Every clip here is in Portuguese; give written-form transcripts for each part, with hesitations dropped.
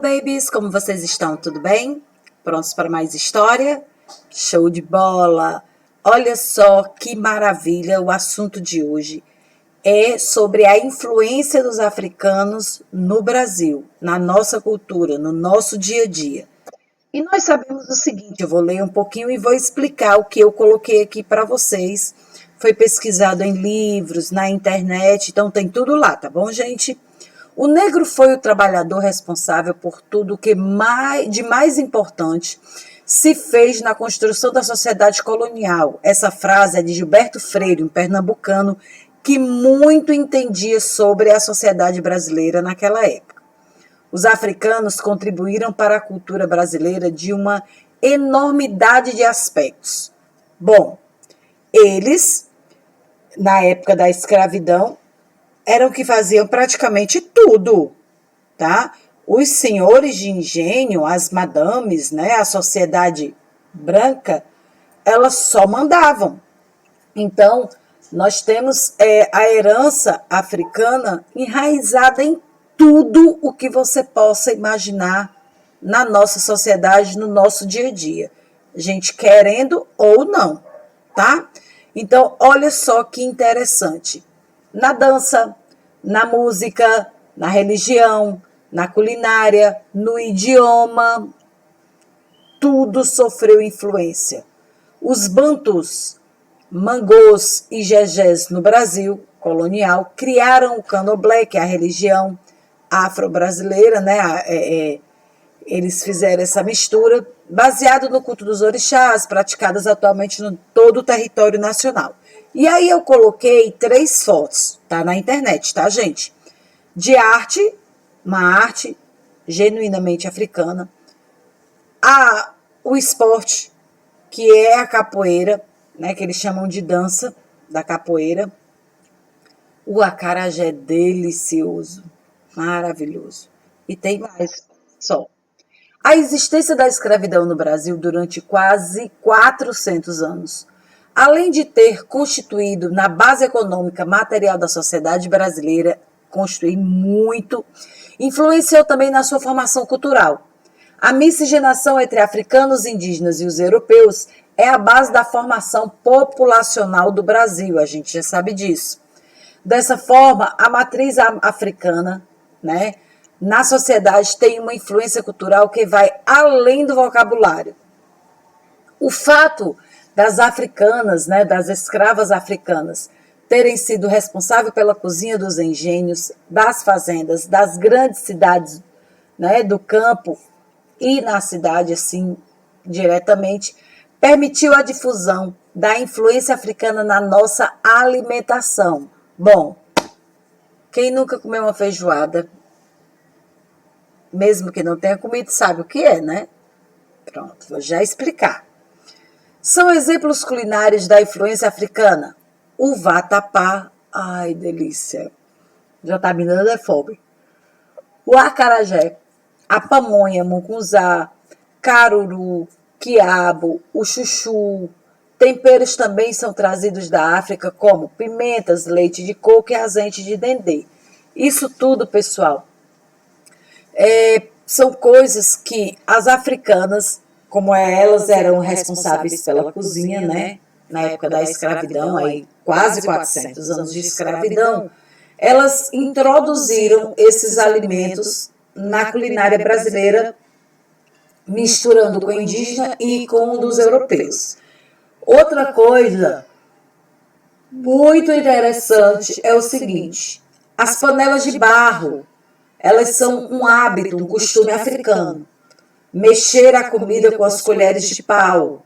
Babies, como vocês estão? Tudo bem? Prontos para mais história? Show de bola! Olha só que maravilha, o assunto de hoje é sobre a influência dos africanos no Brasil, na nossa cultura, no nosso dia a dia. E nós sabemos o seguinte, eu vou ler um pouquinho e vou explicar o que eu coloquei aqui para vocês. Foi pesquisado em livros, na internet, então tem tudo lá, tá bom, gente? O negro foi o trabalhador responsável por tudo que de mais importante se fez na construção da sociedade colonial. Essa frase é de Gilberto Freire, um pernambucano que muito entendia sobre a sociedade brasileira naquela época. Os africanos contribuíram para a cultura brasileira de uma enormidade de aspectos. Bom, eles, na época da escravidão, eram que faziam praticamente tudo, tá? Os senhores de engenho, as madames, né, a sociedade branca, elas só mandavam. Então, nós temos a herança africana enraizada em tudo o que você possa imaginar na nossa sociedade, no nosso dia a dia. Gente querendo ou não, tá? Então, olha só que interessante. Na dança, na música, na religião, na culinária, no idioma, tudo sofreu influência. Os bantus, mangôs e jejés no Brasil colonial criaram o candomblé, que é a religião afro-brasileira, né? Eles fizeram essa mistura baseado no culto dos orixás, praticadas atualmente em todo o território nacional. E aí eu coloquei 3 fotos, tá na internet, tá, gente? De arte, uma arte genuinamente africana. O esporte, que é a capoeira, né, que eles chamam de dança da capoeira. O acarajé é delicioso, maravilhoso. E tem mais, só. A existência da escravidão no Brasil durante quase 400 anos, além de ter constituído na base econômica material da sociedade brasileira, construir muito, influenciou também na sua formação cultural. A miscigenação entre africanos, indígenas e os europeus é a base da formação populacional do Brasil, a gente já sabe disso. Dessa forma, a matriz africana, né, na sociedade tem uma influência cultural que vai além do vocabulário. O fato das africanas, né, das escravas africanas, terem sido responsáveis pela cozinha dos engenhos, das fazendas, das grandes cidades, né, do campo e na cidade, assim, diretamente, permitiu a difusão da influência africana na nossa alimentação. Bom, quem nunca comeu uma feijoada, mesmo que não tenha comido, sabe o que é, né? Pronto, vou já explicar. São exemplos culinários da influência africana. O vatapá, ai, delícia, já tá me dando fome. O acarajé, a pamonha, mucunzá, caruru, quiabo, o chuchu. Temperos também são trazidos da África, como pimentas, leite de coco e azeite de dendê. Isso tudo, pessoal, são coisas que as africanas, como elas eram responsáveis pela cozinha, né? Na época da escravidão, aí quase 400 anos de escravidão, elas introduziram esses alimentos na culinária brasileira, misturando com o indígena e com o dos europeus. Outra coisa muito interessante é o seguinte: as panelas de barro, elas são um hábito, um costume africano. Mexer a comida com as colheres de pau,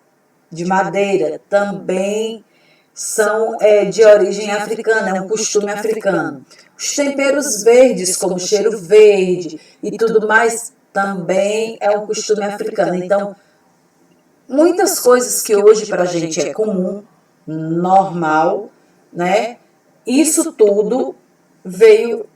de madeira, também são de origem africana, é um costume africano. Os temperos verdes, como cheiro verde e tudo mais, também é um costume africano. Então, muitas coisas que hoje para a gente é comum, normal, né? Isso tudo veio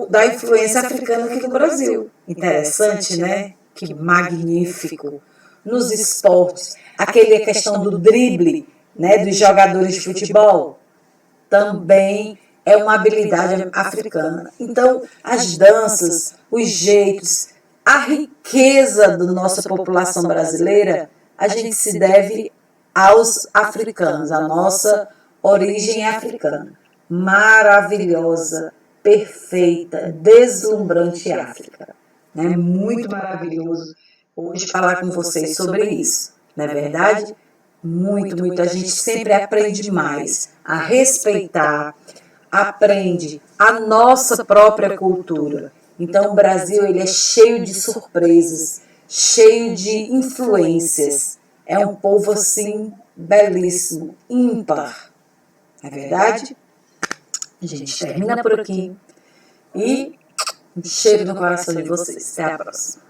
da influência africana aqui no Brasil. Interessante, né? Que magnífico. Nos esportes, aquela questão do drible, né, dos jogadores de futebol, também é uma habilidade africana. Então, as danças, os jeitos, a riqueza da nossa população brasileira, a gente se deve aos africanos, a nossa origem africana. Maravilhosa, perfeita, deslumbrante África. Né? Muito maravilhoso hoje falar com vocês sobre isso, não é verdade? Muito, muito. A gente sempre aprende mais a respeitar, aprende a nossa própria cultura. Então, o Brasil ele é cheio de surpresas, cheio de influências. É um povo, assim, belíssimo, ímpar. Não é verdade? A gente termina por aqui. E um cheiro no coração de vocês. Até a próxima.